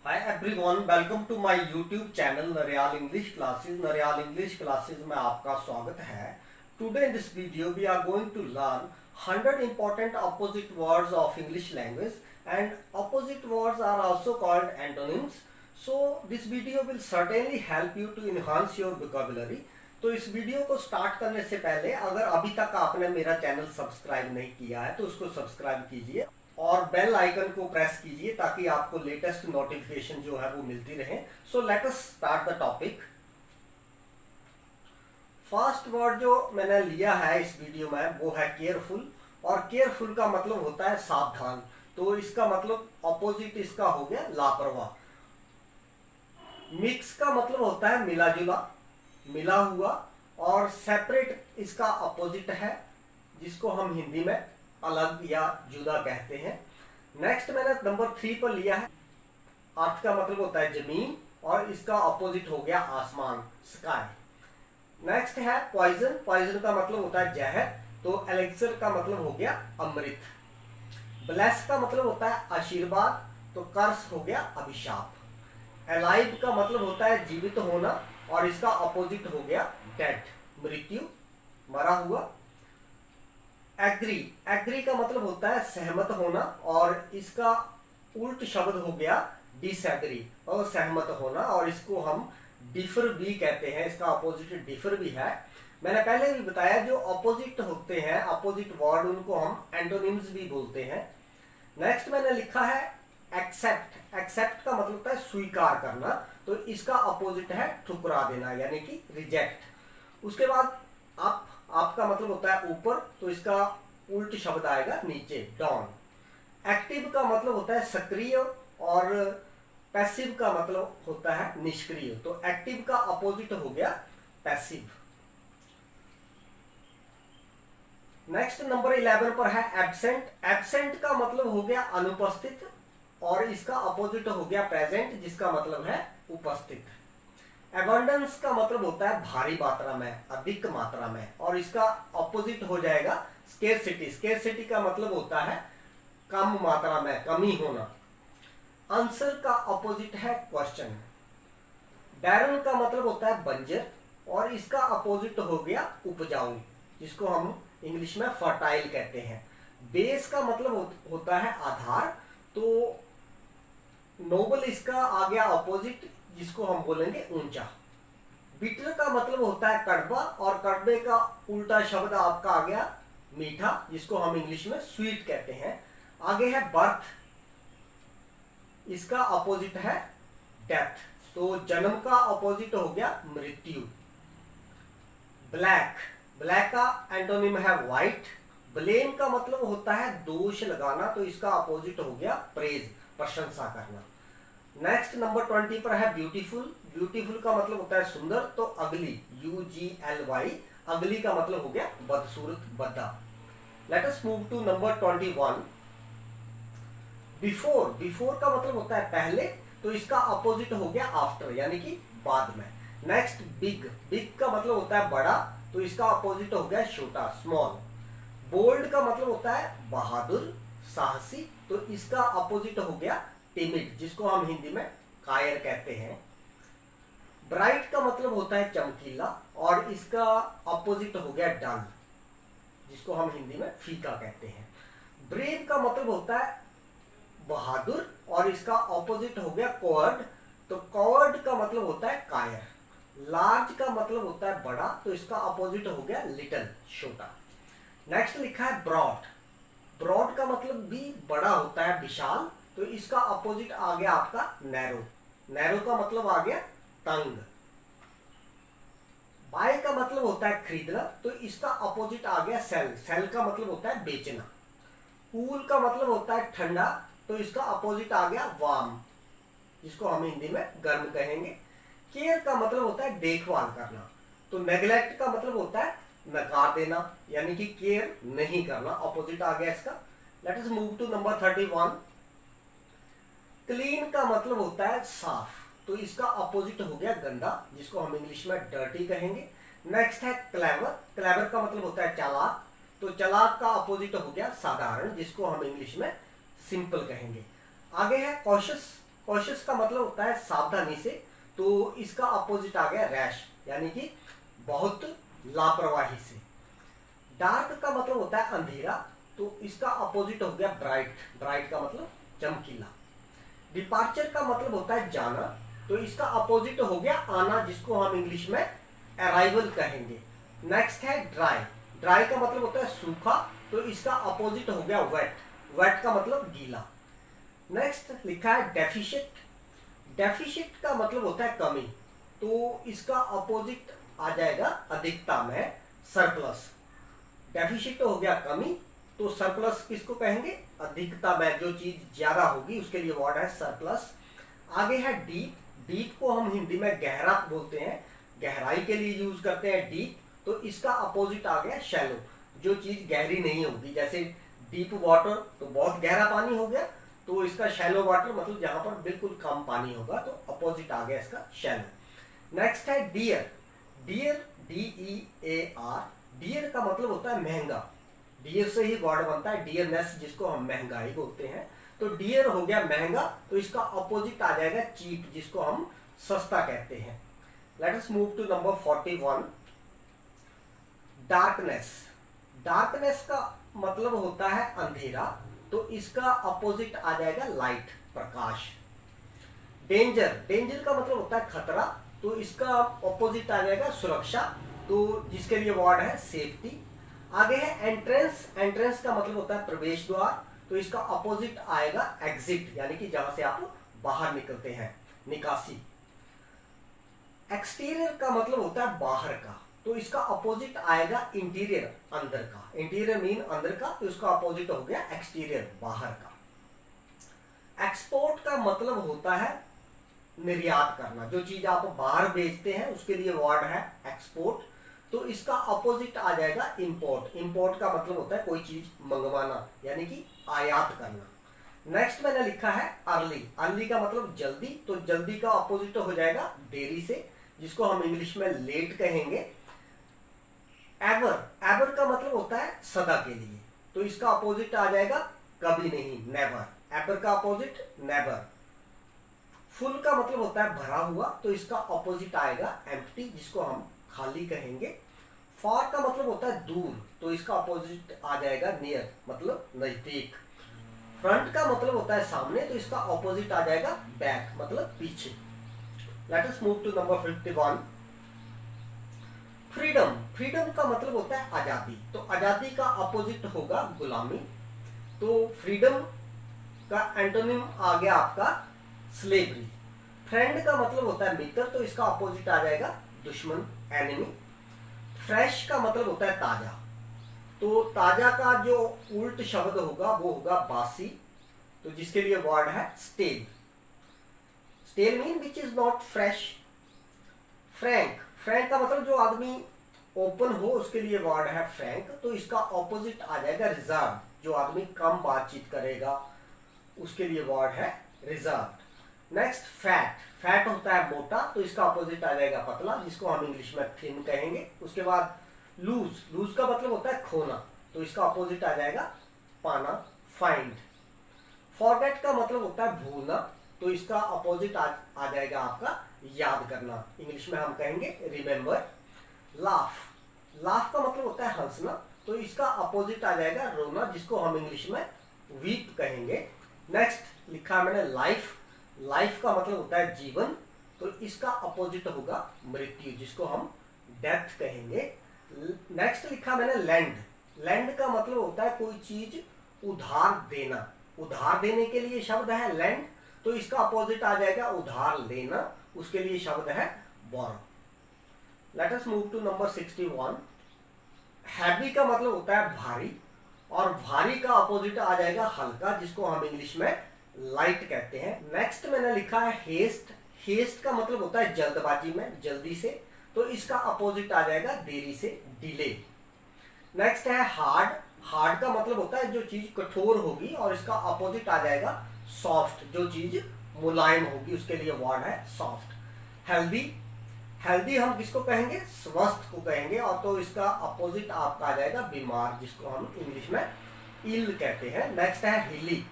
Hi everyone, welcome to my YouTube channel Nariyal English classes. Nariyal English classes में आपका स्वागत है। Today in this video we are going to learn 100 important opposite words of English language, and opposite words are also called antonyms. So this video will certainly help you to enhance your vocabulary. तो इस video को start करने से पहले अगर अभी तक आपने मेरा चैनल सब्सक्राइब नहीं किया है तो उसको सब्सक्राइब कीजिए और बेल आइकन को प्रेस कीजिए ताकि आपको लेटेस्ट नोटिफिकेशन जो है वो मिलती रहे। So let us start the topic. First word जो मैंने लिया है इस वीडियो में वो है केयरफुल, और केयरफुल का मतलब होता है सावधान। तो इसका मतलब ऑपोजिट इसका हो गया लापरवाह। मिक्स का मतलब होता है मिला जुला, मिला हुआ, और सेपरेट इसका अपोजिट है जिसको हम हिंदी में अलग या जुदा कहते हैं। नेक्स्ट मैंने नंबर 3 पर लिया है। अर्थ का मतलब होता है जमीन और इसका अपोजिट हो गया आसमान, स्काई। नेक्स्ट है पॉइजन। पॉइजन का मतलब होता है जहर, तो एलेक्सर का मतलब हो गया अमृत। ब्लेस का मतलब होता है आशीर्वाद, तो कर्स हो गया अभिशाप। अलाइव का मतलब होता है जीवित होना और इसका अपोजिट हो गया डेड, मृत्यु, मरा हुआ। एग्री, एग्री का मतलब होता है सहमत होना और इसका उल्ट शब्द हो गया डिसएग्री, और सहमत होना, और इसको हम डिफर भी कहते हैं। इसका अपोजिट डिफर भी है। मैंने पहले भी बताया जो अपोजिट होते हैं, अपोजिट वर्ड, उनको हम एंटोनिम्स भी बोलते हैं। नेक्स्ट मैंने लिखा है एक्सेप्ट। एक्सेप्ट का मतलब होता है स्वीकार करना, तो इसका अपोजिट है ठुकरा देना यानी कि रिजेक्ट। उसके बाद आपका मतलब होता है ऊपर, तो इसका उल्ट शब्द आएगा नीचे, डाउन। एक्टिव का मतलब होता है सक्रिय और पैसिव का मतलब होता है निष्क्रिय, तो एक्टिव का अपोजिट हो गया पैसिव। नेक्स्ट नंबर 11 पर है एब्सेंट। एब्सेंट का मतलब हो गया अनुपस्थित और इसका अपोजिट हो गया प्रेजेंट जिसका मतलब है उपस्थित। एबंडेंस का मतलब होता है भारी मात्रा में, अधिक मात्रा में, और इसका ऑपोजिट हो जाएगा स्केर्सिटी। स्केर्सिटी का मतलब होता है कम मात्रा में, कमी होना। आंसर का ऑपोजिट है क्वेश्चन। बैरन का मतलब होता है बंजर और इसका ऑपोजिट हो गया उपजाऊ जिसको हम इंग्लिश में फर्टाइल कहते हैं। बेस का मतलब होता है आधार, तो नोबल इसका आ गया ऑपोजिट जिसको हम बोलेंगे ऊंचा। बिटर का मतलब होता है कड़वा और कड़वे का उल्टा शब्द आपका आ गया मीठा जिसको हम इंग्लिश में स्वीट कहते हैं। आगे है बर्थ, इसका अपोजिट है डेथ, तो जन्म का अपोजिट हो गया मृत्यु। ब्लैक, ब्लैक का एंटोनिम है व्हाइट। ब्लेम का मतलब होता है दोष लगाना, तो इसका अपोजिट हो गया प्रेज, प्रशंसा करना। नेक्स्ट नंबर 20 पर है ब्यूटीफुल। ब्यूटीफुल का मतलब होता है सुंदर, तो अगली, UGLY, अगली का मतलब हो गया बदसूरत, बद्दा। Let us move to number 21। Before, before का मतलब होता है पहले, तो इसका अपोजिट हो गया आफ्टर यानी कि बाद में। नेक्स्ट बिग, बिग का मतलब होता है बड़ा, तो इसका अपोजिट हो गया छोटा, स्मॉल। बोल्ड का मतलब होता है बहादुर, साहसी, तो इसका अपोजिट हो गया टिमिड जिसको हम हिंदी में कायर कहते हैं। ब्राइट का मतलब होता है चमकीला और इसका अपोजिट हो गया डल जिसको हम हिंदी में फीका कहते हैं। ब्रेव का मतलब होता है बहादुर और इसका अपोजिट हो गया कॉवर्ड, तो कॉवर्ड का मतलब होता है कायर। लार्ज का मतलब होता है बड़ा, तो इसका अपोजिट हो गया लिटिल, छोटा। नेक्स्ट लिखा है ब्रॉड। ब्रॉड का मतलब भी बड़ा होता है, विशाल, तो इसका अपोजिट आ गया आपका नैरो। नैरो का मतलब आ गया तंग। बाय का मतलब होता है खरीदना, तो इसका अपोजिट आ गया सेल। सेल का मतलब होता है बेचना। कूल का मतलब होता है ठंडा, तो इसका अपोजिट आ गया वार्म जिसको हम हिंदी में गर्म कहेंगे। केयर का मतलब होता है देखभाल करना, तो नेग्लेक्ट का मतलब होता है नकार देना यानी कि केयर नहीं करना, अपोजिट आ गया इसका। Let us move to number 31। Clean का मतलब होता है साफ, तो इसका अपोजिट हो गया गंदा जिसको हम इंग्लिश में डर्टी कहेंगे। नेक्स्ट है क्लेवर। क्लेवर का मतलब होता है चालाक, तो चालाक का अपोजिट हो गया साधारण जिसको हम इंग्लिश में सिंपल कहेंगे। आगे है कॉशियस। कॉशियस का मतलब होता है सावधानी से, तो इसका अपोजिट आ गया रैश, यानी कि बहुत लापरवाही से। डार्क का मतलब होता है अंधेरा, तो इसका अपोजिट हो गया ब्राइट, ब्राइट का मतलब चमकीला। डिपार्चर का मतलब होता है जाना, तो इसका अपोजिट हो गया आना, जिसको हम इंग्लिश में अराइवल कहेंगे। नेक्स्ट है ड्राई, ड्राई का मतलब होता है सूखा, तो इसका अपोजिट हो गया वेट, वेट का मतलब गीला। नेक्स्ट लिखा है डेफिशिट, डेफिशिट का मतलब होता है कमी, तो इसका अपोजिट आ जाएगा अधिकता में सरप्लस। डेफिशिट हो गया कमी, तो सरप्लस किसको कहेंगे, अधिकता में जो चीज ज्यादा होगी उसके लिए वर्ड है सरप्लस। आगे है डीप, डीप को हम हिंदी में गहरा बोलते हैं, गहराई के लिए यूज करते हैं डीप, तो इसका अपोजिट आ गया शैलो, जो चीज गहरी नहीं होगी। जैसे डीप वाटर तो बहुत गहरा पानी हो गया, तो इसका शैलो वाटर मतलब जहां पर बिल्कुल कम पानी होगा, तो अपोजिट आ गया इसका शैलो। नेक्स्ट है डियर, डियर DEAR, डियर का मतलब होता है महंगा, डियर से ही वर्ड बनता है डियरनेस, जिसको हम महंगाई बोलते हैं, तो डियर हो गया महंगा, तो इसका अपोजिट आ जाएगा चीप, जिसको हम सस्ता कहते हैं। Let us move to number 41, darkness, darkness का मतलब होता है अंधेरा, तो इसका अपोजिट आ जाएगा लाइट, प्रकाश। डेंजर, डेंजर का मतलब होता है खतरा, तो इसका अपोजिट आ जाएगा सुरक्षा, तो जिसके लिए वर्ड है सेफ्टी। आगे है एंट्रेंस, एंट्रेंस का मतलब होता है प्रवेश द्वार, तो इसका अपोजिट आएगा एग्जिट, यानी कि जहां से आप बाहर निकलते हैं, निकासी। एक्सटीरियर का मतलब होता है बाहर का, तो इसका अपोजिट आएगा इंटीरियर, अंदर का, इंटीरियर मीन अंदर का, तो इसका अपोजिट हो गया एक्सटीरियर, बाहर का। एक्सपोर्ट का मतलब होता है निर्यात करना, जो चीज आप बाहर बेचते हैं उसके लिए वर्ड है एक्सपोर्ट, तो इसका अपोजिट आ जाएगा इंपोर्ट, इंपोर्ट का मतलब होता है कोई चीज मंगवाना, यानी कि आयात करना। नेक्स्ट मैंने लिखा है अर्ली, अर्ली का मतलब जल्दी, तो जल्दी का अपोजिट हो जाएगा देरी से, जिसको हम इंग्लिश में लेट कहेंगे। एवर, एवर का मतलब होता है सदा के लिए, तो इसका अपोजिट आ जाएगा कभी नहीं, नेवर, एवर का अपोजिट नेवर। फुल का मतलब होता है भरा हुआ, तो इसका अपोजिट आएगा एम्प्टी, जिसको हम खाली कहेंगे। फार का मतलब होता है दूर, तो इसका अपोजिट आ जाएगा नियर, मतलब नजदीक। फ्रंट का मतलब होता है सामने, तो इसका ऑपोजिट आ जाएगा बैक, मतलब पीछे। Let us move to number 51, freedom, freedom का मतलब होता है आजादी, तो आजादी का अपोजिट होगा गुलामी, तो फ्रीडम का एंटोनिम आ गया आपका स्लेवरी। फ्रेंड का मतलब होता है मित्र, तो इसका अपोजिट आ जाएगा दुश्मन, एनिमी। फ्रेश का मतलब होता है ताजा, तो ताजा का जो उल्ट शब्द होगा वो होगा बासी, तो जिसके लिए वर्ड है stale, stale mean which is not fresh. Frank, frank का मतलब जो आदमी ओपन हो उसके लिए वर्ड है फ्रैंक, तो इसका ऑपोजिट आ जाएगा रिजर्व, जो आदमी कम बातचीत करेगा उसके लिए वर्ड है रिजर्व। नेक्स्ट फैट, फैट होता है मोटा, तो इसका अपोजिट आ जाएगा पतला, जिसको हम इंग्लिश में थिन कहेंगे। उसके बाद लूज, लूज का मतलब होता है खोना, तो इसका अपोजिट आ जाएगा पाना, फाइंड। फॉरगेट का मतलब होता है भूलना, तो इसका अपोजिट आ जाएगा आपका याद करना, इंग्लिश में हम कहेंगे रिमेंबर। लाफ, लाफ का मतलब होता है हंसना, तो इसका अपोजिट आ जाएगा रोना, जिसको हम इंग्लिश में वीप कहेंगे। नेक्स्ट लिखा मैंने लाइफ, लाइफ का मतलब होता है जीवन, तो इसका अपोजिट होगा मृत्यु, जिसको हम डेथ कहेंगे। नेक्स्ट लिखा मैंने लैंड, लैंड का मतलब होता है कोई चीज उधार देना, उधार देने के लिए शब्द है लैंड, तो इसका अपोजिट आ जाएगा उधार लेना, उसके लिए शब्द है borrow. Let us move to number 61, heavy का मतलब होता है भारी, और भारी का अपोजिट आ जाएगा हल्का, जिसको हम इंग्लिश में लाइट कहते हैं। नेक्स्ट मैंने लिखा है हेस्ट, हेस्ट का मतलब होता है जल्दबाजी में, जल्दी से, तो इसका अपोजिट आ जाएगा देरी से, डिले। नेक्स्ट है हार्ड, हार्ड का मतलब होता है जो चीज कठोर होगी, और इसका अपोजिट आ जाएगा सॉफ्ट, जो चीज मुलायम होगी उसके लिए वर्ड है सॉफ्ट। हेल्दी, हेल्दी हम किसको कहेंगे, स्वस्थ को कहेंगे, और तो इसका अपोजिट आपका आ जाएगा बीमार, जिसको हम इंग्लिश में इल कहते हैं। नेक्स्ट है हिली,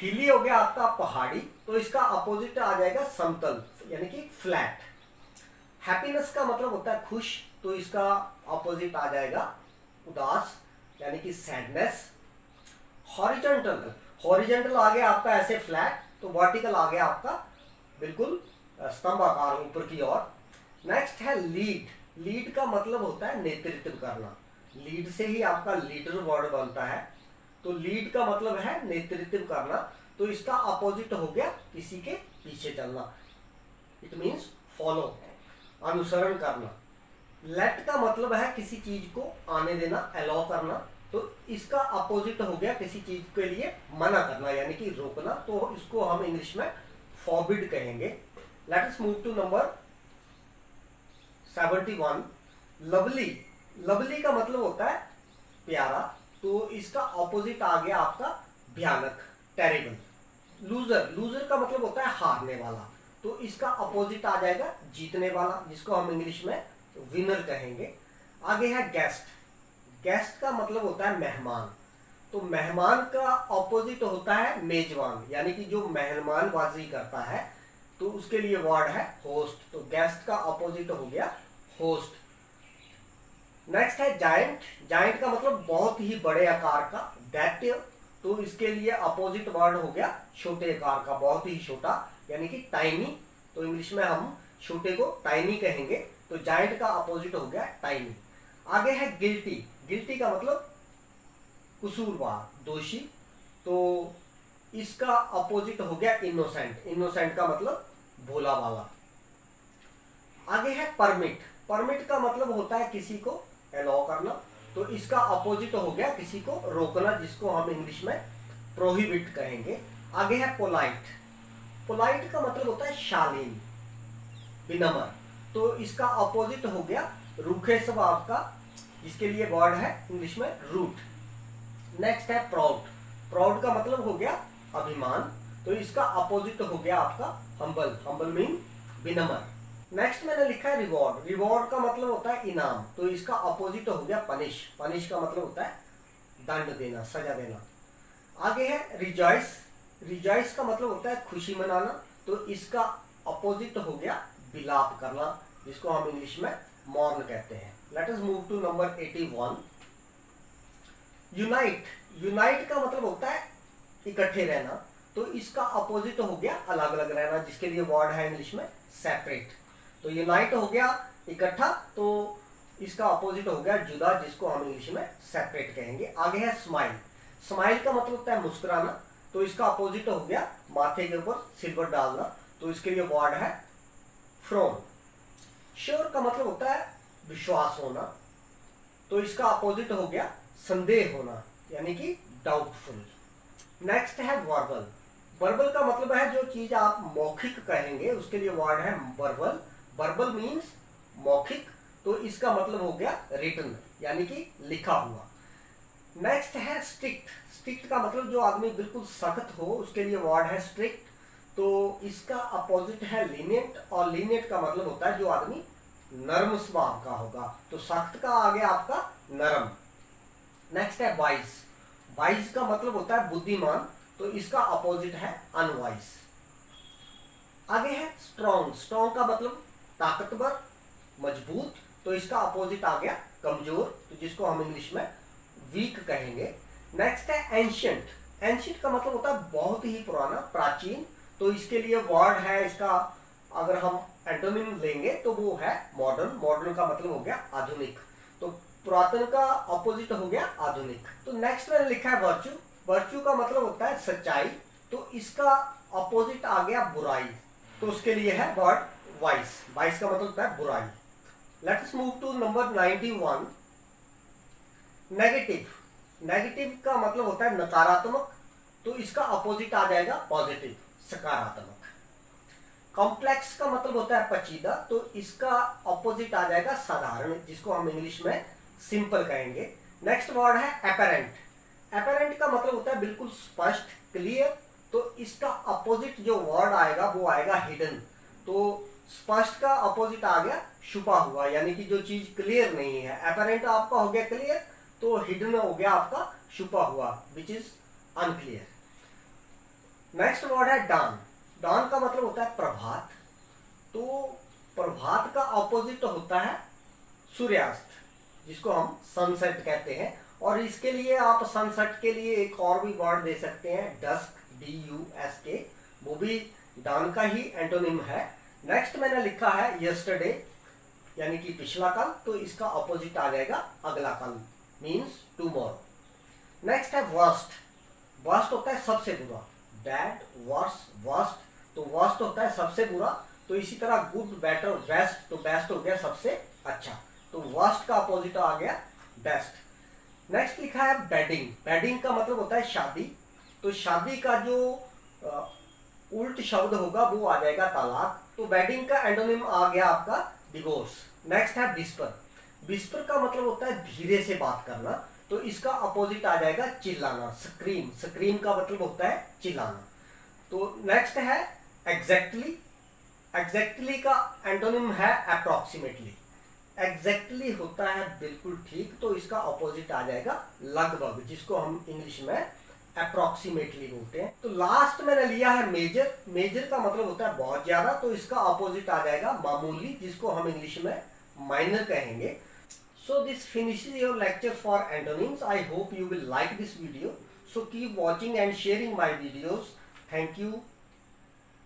हिली हो गया आपका पहाड़ी, तो इसका अपोजिट आ जाएगा समतल यानी कि फ्लैट। हैप्पीनेस का मतलब होता है खुश, तो इसका अपोजिट आ जाएगा उदास यानी कि सैडनेस। हॉरिजॉन्टल, हॉरिजॉन्टल आ गया आपका ऐसे फ्लैट, तो वर्टिकल आ गया आपका बिल्कुल स्तंभ आकार ऊपर की ओर। नेक्स्ट है लीड, लीड का मतलब होता है नेतृत्व करना, लीड से ही आपका लीडर वर्ड बनता है, तो लीड का मतलब है नेतृत्व करना, तो इसका अपोजिट हो गया किसी के पीछे चलना, इट मीन्स फॉलो, अनुसरण करना। लेट का मतलब है किसी चीज को आने देना, अलाउ करना, तो इसका अपोजिट हो गया किसी चीज के लिए मना करना यानी कि रोकना, तो इसको हम इंग्लिश में फॉरबिड कहेंगे। Let us move to number 71। Lovely, lovely का मतलब होता है प्यारा, तो इसका ऑपोजिट आ गया आपका भयानक, टेरिबल। लूजर, लूजर का मतलब होता है हारने वाला, तो इसका ऑपोजिट आ जाएगा जीतने वाला, जिसको हम इंग्लिश में विनर कहेंगे। आगे है गेस्ट, गेस्ट का मतलब होता है मेहमान, तो मेहमान का ऑपोजिट होता है मेजबान यानी कि जो मेहमानबाजी करता है, तो उसके लिए वर्ड है होस्ट, तो गेस्ट का ऑपोजिट हो गया होस्ट। नेक्स्ट है जायंट, जायंट का मतलब बहुत ही बड़े आकार का, दैत्य, तो इसके लिए अपोजिट वर्ड हो गया छोटे आकार का, बहुत ही छोटा यानी कि टाइनी, तो इंग्लिश में हम छोटे को टाइनी कहेंगे, तो जायंट का अपोजिट हो गया टाइनी। आगे है गिल्टी, गिल्टी का मतलब कसूरवार, दोषी, तो इसका अपोजिट हो गया इनोसेंट, इनोसेंट का मतलब भोला वाला। आगे है परमिट, परमिट का मतलब होता है किसी को अलाउ करना, तो इसका अपोजिट हो गया किसी को रोकना, जिसको हम इंग्लिश में प्रोहिबिट कहेंगे। आगे है पोलाइट, पोलाइट का मतलब होता है शालीन, विनम्र, तो इसका अपोजिट हो गया रूखे स्वभाव का, जिसके लिए वर्ड है इंग्लिश में रूट। नेक्स्ट है प्राउड, प्राउड का मतलब हो गया अभिमान, तो इसका अपोजिट हो गया आपका हम्बल, हम्बल मीन विनम्र। नेक्स्ट मैंने लिखा है रिवॉर्ड, रिवॉर्ड का मतलब होता है इनाम, तो इसका अपोजिट हो गया पनिश, पनिश का मतलब होता है दंड देना, सजा देना। आगे है रिजॉइस, रिजॉइस का मतलब होता है खुशी मनाना, तो इसका अपोजिट हो गया विलाप करना, जिसको हम इंग्लिश में मौर्न कहते हैं। Let us move to number 81। Unite, unite का मतलब होता है इकट्ठे रहना, तो इसका अपोजिट हो गया अलग अलग रहना, जिसके लिए वर्ड है इंग्लिश में सेपरेट, तो यूनाइट हो गया इकट्ठा, तो इसका अपोजिट हो गया जुदा, जिसको हम इंग्लिश में सेपरेट कहेंगे। आगे है स्माइल, स्माइल का मतलब होता है मुस्कुराना, तो इसका अपोजिट हो गया माथे के ऊपर सिल्वर डालना, तो इसके लिए वर्ड है फ्रोन। श्योर का मतलब होता है विश्वास होना, तो इसका अपोजिट हो गया संदेह होना यानी कि डाउटफुल। नेक्स्ट है वर्बल, वर्बल का मतलब है जो चीज आप मौखिक कहेंगे, उसके लिए वर्ड है वर्बल, वर्बल मीन्स मौखिक, तो इसका मतलब हो गया रिटन यानी कि लिखा हुआ। नेक्स्ट है स्ट्रिक्ट, स्ट्रिक्ट का मतलब जो आदमी बिल्कुल सख्त हो, उसके लिए वर्ड है स्ट्रिक्ट, तो इसका अपोजिट है लीनियंट, और लीनियंट का मतलब होता है जो आदमी नर्म स्वभाव का होगा, तो सख्त का आ गया आपका नरम। नेक्स्ट है वाइज, वाइज का मतलब होता है बुद्धिमान, तो इसका अपोजिट है अनवाइज। आगे है स्ट्रॉन्ग, स्ट्रॉन्ग का मतलब ताकतवर, मजबूत, तो इसका अपोजिट आ गया कमजोर, तो जिसको हम इंग्लिश में वीक कहेंगे। नेक्स्ट है एंशियंट, एंशियंट का मतलब होता है बहुत ही पुराना, प्राचीन, तो इसके लिए वर्ड है इसका, अगर हम एंटोनिम लेंगे तो वो है मॉडर्न, मॉडर्न का मतलब हो गया आधुनिक, तो पुरातन का अपोजिट हो गया आधुनिक। तो नेक्स्ट मैंने लिखा है वर्च्यू, वर्च्यू का मतलब होता है सच्चाई, तो इसका अपोजिट आ गया बुराई, तो उसके लिए है वर्ड वाइस, वाइस का मतलब होता है बुराई। Let us move to number 91। Negative, negative का मतलब होता है नकारात्मक, तो इसका अपोजिट आ जाएगा पॉजिटिव, सकारात्मक। कॉम्प्लेक्स का मतलब होता है पेचीदा, तो इसका अपोजिट आ जाएगा साधारण, जिसको हम इंग्लिश में सिंपल कहेंगे। नेक्स्ट वर्ड है एपेरेंट, एपेरेंट का मतलब होता है बिल्कुल स्पष्ट, क्लियर, तो इसका अपोजिट जो वर्ड आएगा वो आएगा हिडन, तो स्पष्ट का अपोजिट आ गया छुपा हुआ, यानी कि जो चीज क्लियर नहीं है। एपेरेंट आपका हो गया क्लियर, तो हिडन हो गया आपका छुपा हुआ, which is unclear. Next word है डान। डान का मतलब होता है प्रभात। तो प्रभात का ऑपोजिट होता है सूर्यास्त, जिसको हम सनसेट कहते हैं। और इसके लिए आप सनसेट के लिए एक और भी वर्ड दे सकते हैं, डस्क, DUSK, वो भी डान का ही एंटोनिम है। नेक्स्ट मैंने लिखा है यस्टरडे, यानी कि पिछला कल, तो इसका ऑपोजिट आ जाएगा अगला कल, मीन्स टुमारो। नेक्स्ट है वर्स्ट। वर्स्ट होता है सबसे बुरा, बैड, वर्स, वर्स्ट। तो वर्स्ट होता है सबसे बुरा। तो इसी तरह गुड, बेटर, बेस्ट, तो बेस्ट हो गया सबसे अच्छा। तो वर्स्ट का अपोजिट आ गया बेस्ट। नेक्स्ट लिखा है बेडिंग। बेडिंग का मतलब होता है शादी। तो शादी का जो उल्ट शब्द होगा वो आ जाएगा तलाक। तो बेडिंग का एंटोनिम आ गया आपका डिवोर्स। नेक्स्ट है विस्पर। विस्पर का मतलब होता है धीरे से बात करना। तो इसका अपोजिट आ जाएगा चिल्लाना, स्क्रीम। स्क्रीम का मतलब होता है चिल्लाना। तो नेक्स्ट है एग्जैक्टली। एग्जैक्टली का एंटोनिम है अप्रोक्सीमेटली। एग्जैक्टली होता है बिल्कुल ठीक, तो इसका ऑपोजिट आ जाएगा लगभग, जिसको हम इंग्लिश में अप्रोक्सीमेटली बोलते हैं। तो लास्ट मैंने लिया है मेजर। मेजर का मतलब होता है बहुत ज्यादा, तो इसका ऑपोजिट आ जाएगा मामूली, जिसको हम इंग्लिश में माइनर कहेंगे। So this finishes your lecture for antonyms. I hope you will like this video. So keep watching and sharing my videos. Thank you.